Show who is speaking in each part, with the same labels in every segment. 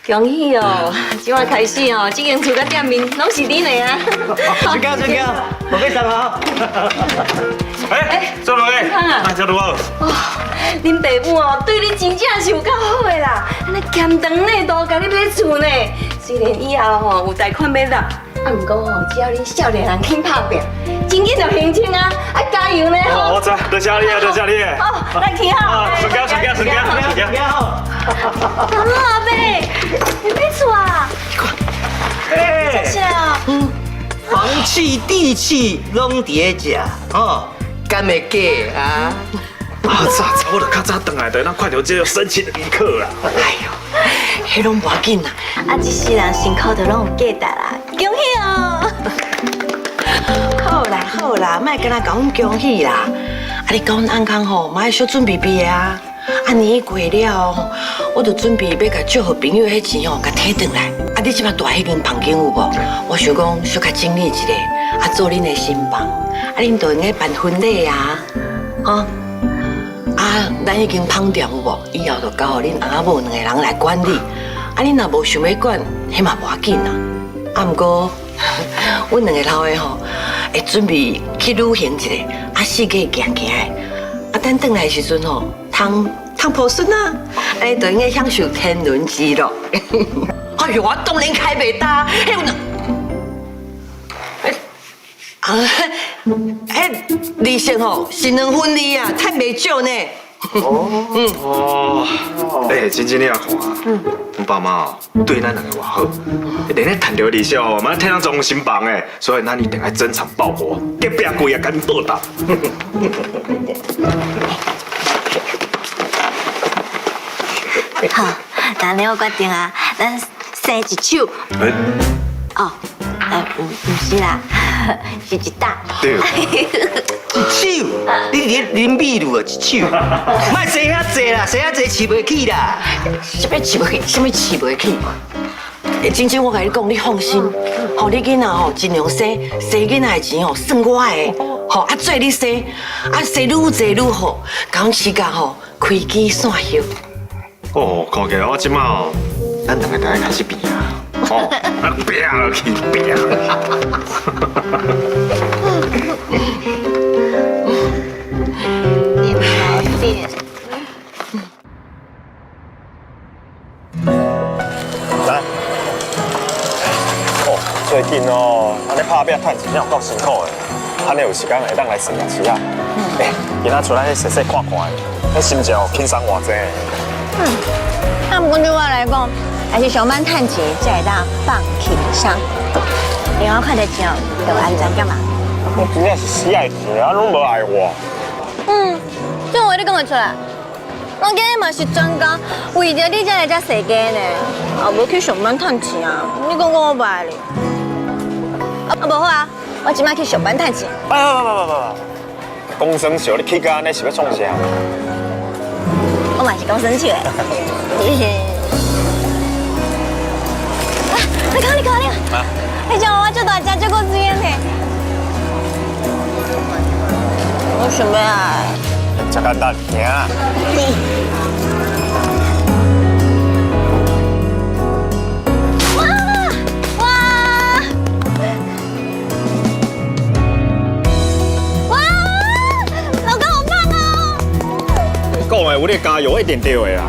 Speaker 1: 恭喜哦！今晚开始哦，这间厝甲店面拢是你的啊！
Speaker 2: 真假真假，莫要送啊！
Speaker 3: 做落去，
Speaker 1: 康啊
Speaker 3: 这如何？
Speaker 1: 哦，恁爸母哦，对你真正是有够好的啦！安尼咸长呢都甲你买厝呢。虽然以后吼有贷款要纳，毋过吼，只要你少年人肯拍拼，真紧就行情啊！啊，加油呢！
Speaker 3: 哦，我知，多谢你，多谢你。
Speaker 1: 哦，来听好。
Speaker 3: 顺家。
Speaker 1: 阿伯，你买厝啊？
Speaker 2: 哎，
Speaker 1: 是啊。
Speaker 2: 房契、地契拢伫个遮，哦，敢会假啊？
Speaker 3: 早，我就较早回来，就咱看到这个申请的旅客啦。
Speaker 2: 哎呦，迄拢无要紧啦。
Speaker 1: 啊，一世人辛苦都拢有价值啦，恭喜哦！
Speaker 2: 好啦，莫跟他讲阮恭喜啦。啊，你讲安康吼，嘛要小准备备啊。啊，年过了，我就准备要甲祝福朋友迄钱吼，甲摕转来。啊，你即摆住迄间房间有无？我想讲小甲整理一下，啊，做恁的新房。啊，恁就用个办婚礼啊，吼。啊，咱迄间房店有无？以后就交互恁阿母两个人来管理。啊，恁若无想要管，迄嘛无要紧啦。啊，毋过，阮两个老的吼，会准备去旅行一下，啊，世界行行的。啊，等转来的时阵吼，通抱孙啊，安尼就应该享受天伦之乐。哎呦，我当然开袂大，迄有利息吼是2分利啊，赚袂少呢。
Speaker 3: 真正你也看啊，阮爸妈哦对咱两个偌好，连咧赚到利息哦，嘛替咱装新房诶，所以咱一定要增产报国，隔壁贵也赶紧报答。
Speaker 1: 好，那你我决定啊，咱生一手。哦，唔是啦，是一打。
Speaker 3: 对。
Speaker 2: 一手，你啉秘鲁啊，一手，莫生遐济啦，生遐济饲袂起啦。什么饲袂起？真正我甲你讲，你放心，吼你囡仔吼尽量生囡仔的钱吼算我的，吼啊做你生，啊生愈济愈好，讲时间吼开机散休。
Speaker 3: 哦，看起来我即马哦，咱两个就要开始变啊，哦，变落去变。
Speaker 4: 来，哦，最近哦，安尼拍拼赚钱有够辛苦的，安尼有时间会当来试下吃啊。今仔出来细细看看，那心情哦轻松偌济。
Speaker 5: 那不过对我来讲，还是上班赚钱才会当放轻松。另外看到钱就安全干嘛？
Speaker 4: 我真正是死爱钱啊，拢无爱我。
Speaker 5: 这我都讲得出来。我今日嘛是专工，为着你才来遮踅街呢，啊无去上班赚钱啊！你讲我不爱你？无好啊，我即摆去上班赚钱。
Speaker 4: 不，工生笑你去到安尼是要创啥？
Speaker 5: 我嘛是讲生气的。你看，你叫我做大家这个资源呢？我想要啊。
Speaker 4: 真简单，行。
Speaker 5: 老公好棒哦！
Speaker 4: 讲的有你加油一定对的啦。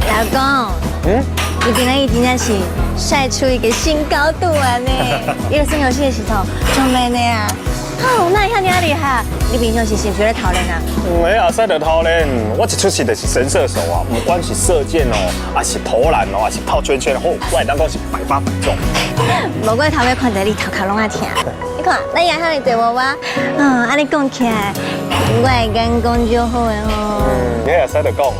Speaker 5: 老公，你今日真正是晒出一个新高度啊呢！你个新游戏的时候，准备呢啊？哦，那你看你好厉害！你平常是谁觉得讨厌啊？
Speaker 4: 也使得讨厌，我一出世就是神射手啊！不管是射箭哦，还是投篮哦，还是套圈圈，我会当讲是百发百中。
Speaker 5: 无过头尾看到你头壳拢啊疼。你看，咱也向你对我，安尼讲起来，我的眼光就好的吼。
Speaker 4: 你也使得讲。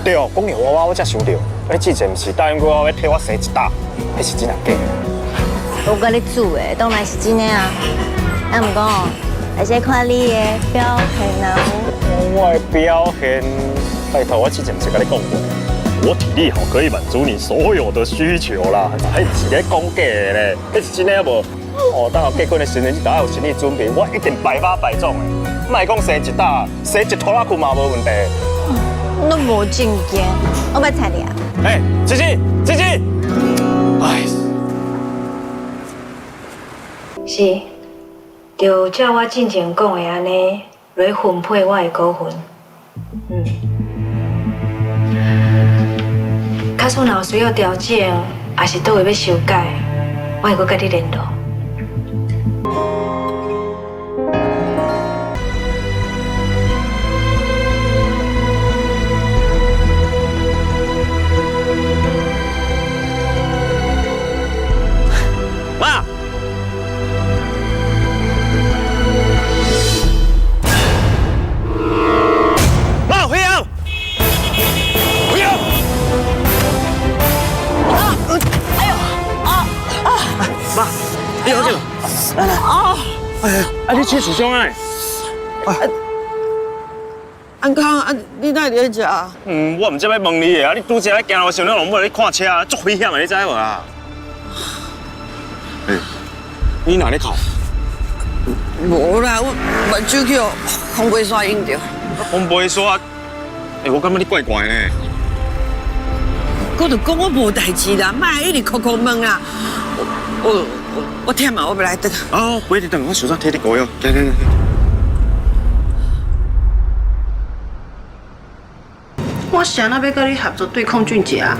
Speaker 4: 对哦，讲起娃娃我才想到，你之前不是答应过我要替我生一打，那是真啊假？
Speaker 5: 我甲你煮的，当然是真的啊。啊，毋过，而且看你的表现啊，
Speaker 4: 我的表现拜托，我之前不是跟你讲过，我体力好可以满足你所有的需求啦。还是咧讲假的咧，那是真的无？哦，等我结婚的时阵，你就要有心理准备，我一定百发百中的。莫讲生一打，生一拖拉裤嘛无问题。
Speaker 5: 都无正经，我要菜你啊！
Speaker 4: 哎，琪琪，哎。
Speaker 6: 是，就照我之前讲的安尼来分配我的股份。假使若有需要调整，还是倒位要修改，我会阁甲你联络。
Speaker 4: 妈，妈，回阳，回阳！妈，你好久，来，哎呀，你切受伤哎！
Speaker 2: 安康，你哪会在食？
Speaker 4: 我唔知要问你的啊，你拄则行路时候，你拢要咧看车，足危险的，你知无啊？你哪里考？
Speaker 2: 无啦，我目睭去红背刷影着。
Speaker 4: 我不会说啊，我感觉你怪怪呢。
Speaker 2: 我就讲我无代志啦，莫一直哭问啦。我忝啊，我要来等。
Speaker 4: 哦，不一定等，我手上贴点膏药，来。
Speaker 2: 我想那要跟你合作对抗俊杰啊。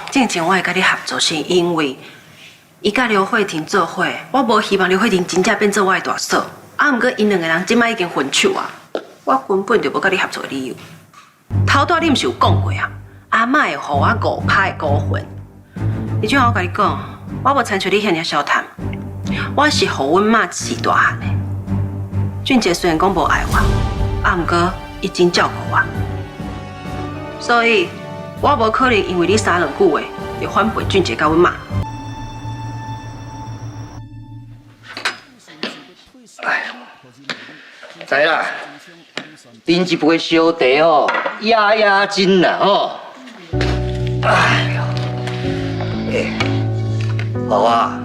Speaker 6: 正前我会跟你合作，是因为伊甲刘慧婷做伙，我无希望刘慧婷真正变做我的大嫂。啊，毋过因两个人即摆已经分手啊，我根本就无跟你合作的理由。头拄你毋是有讲过啊？阿嬷会予我5趴的股份。而且我甲你讲，我无参照你遐尔小谈，我是予阮妈饲大汉的。俊杰虽然讲无爱我，啊，毋过伊真照顾我，所以我无可能因为你3两句话就反背俊杰甲阮妈。
Speaker 7: 知啦，啉一杯烧茶哦，压压惊啦哦。哎呦，好啊，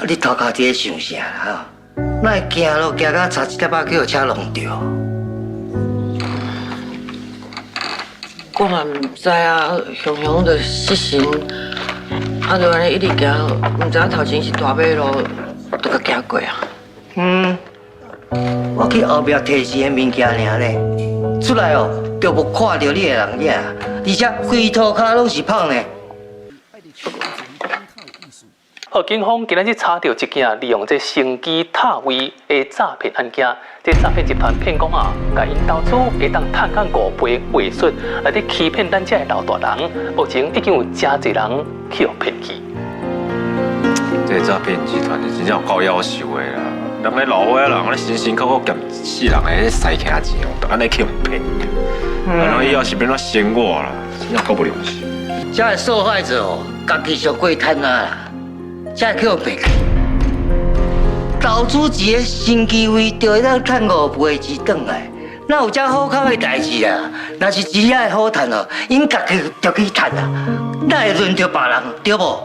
Speaker 7: 你头壳伫咧想啥啦？哪会行路行到差一粒仔叫车弄着？
Speaker 2: 我嘛唔知啊，雄雄就失神，啊就安尼一直行，唔知头前是大马路，都甲行过啊。
Speaker 7: 我去后壁提示的物件尔咧，出来哦，就无看到你的人影，而且规涂骹拢是胖的。
Speaker 8: 好，警方今日查到一件利用这升机塔位的诈骗案件。这诈骗集团骗讲啊，甲因投资会当赚到5倍倍数，来伫欺骗咱这老大人。目前已经有真侪人去互骗去。
Speaker 3: 这诈骗集团是真正有够夭寿的啦！人咧老伙仔人咧辛辛苦苦捡世人的塞钱钱哦，就安尼去互骗。然后以后是变做生活啦，真正够不良心。
Speaker 7: 这个受害者哦，家己上过贪啊啦，才会去互骗去。投资一个新机会，就会当赚5倍钱转来，哪有这好康的代志啊？若是钱仔好赚哦，因家己就去赚啊，哪会轮到别人对无？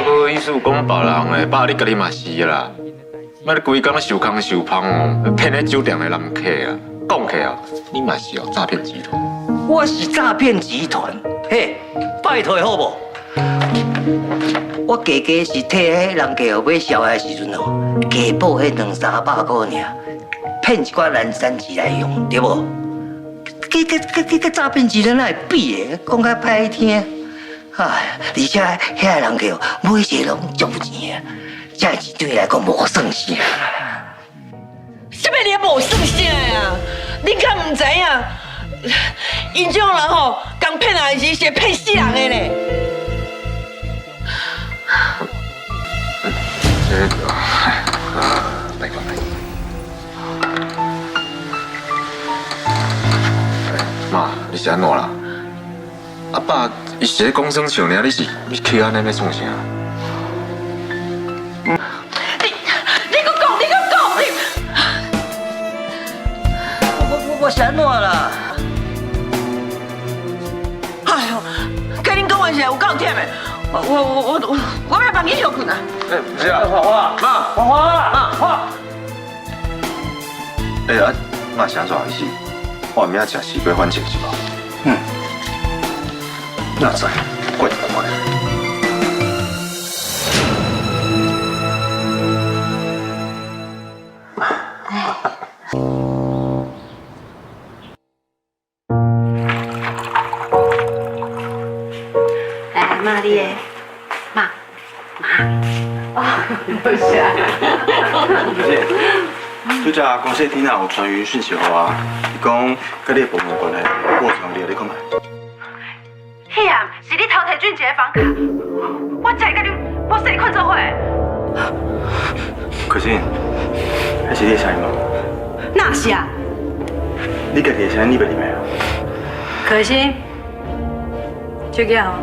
Speaker 3: 哥意思讲别人的，爸你家己嘛是啦。那你规工受康受胖哦，骗咧酒店的人客啊，讲起啊，你嘛是哦诈骗集团。
Speaker 7: 我是诈骗集团，嘿，拜托好无？我家是替迄人家后买烧的时阵哦，加补迄200-300块尔，骗一寡蓝山钱来用，对无？佮诈骗集团哪会比的？讲较歹听，哎，而且遐个人家每一个拢足钱啊，这钱对来讲无算啥。
Speaker 2: 什么你无算啥呀？你敢唔知影？因这种人吼，刚骗人的时是骗死人的呢。
Speaker 3: 这个，来个来。妈，你是安怎啦？阿爸，伊是咧讲生笑呢，你去安尼要创啥？
Speaker 2: 你搁讲，我要帮你休困啊！
Speaker 3: 哎，不是啊，
Speaker 4: 花花，
Speaker 3: 妈，
Speaker 4: 花花，花。
Speaker 3: 哎啊，妈想做意思，我明仔食西瓜番茄是无？
Speaker 7: 嗯，
Speaker 3: 那在，怪怪。
Speaker 6: 来，妈你的，妈，
Speaker 9: 不是，拄则公司天啊有传语讯息给我，伊讲甲你的部门关系，我有传你你看卖。
Speaker 6: 迄啊，是你偷摕俊杰的房卡，我才甲你，我说你困做伙。
Speaker 9: 可是，还是你的声音吗？
Speaker 6: 那是啊，
Speaker 9: 你家己的声音你袂入来啊？
Speaker 6: 可心，就这样。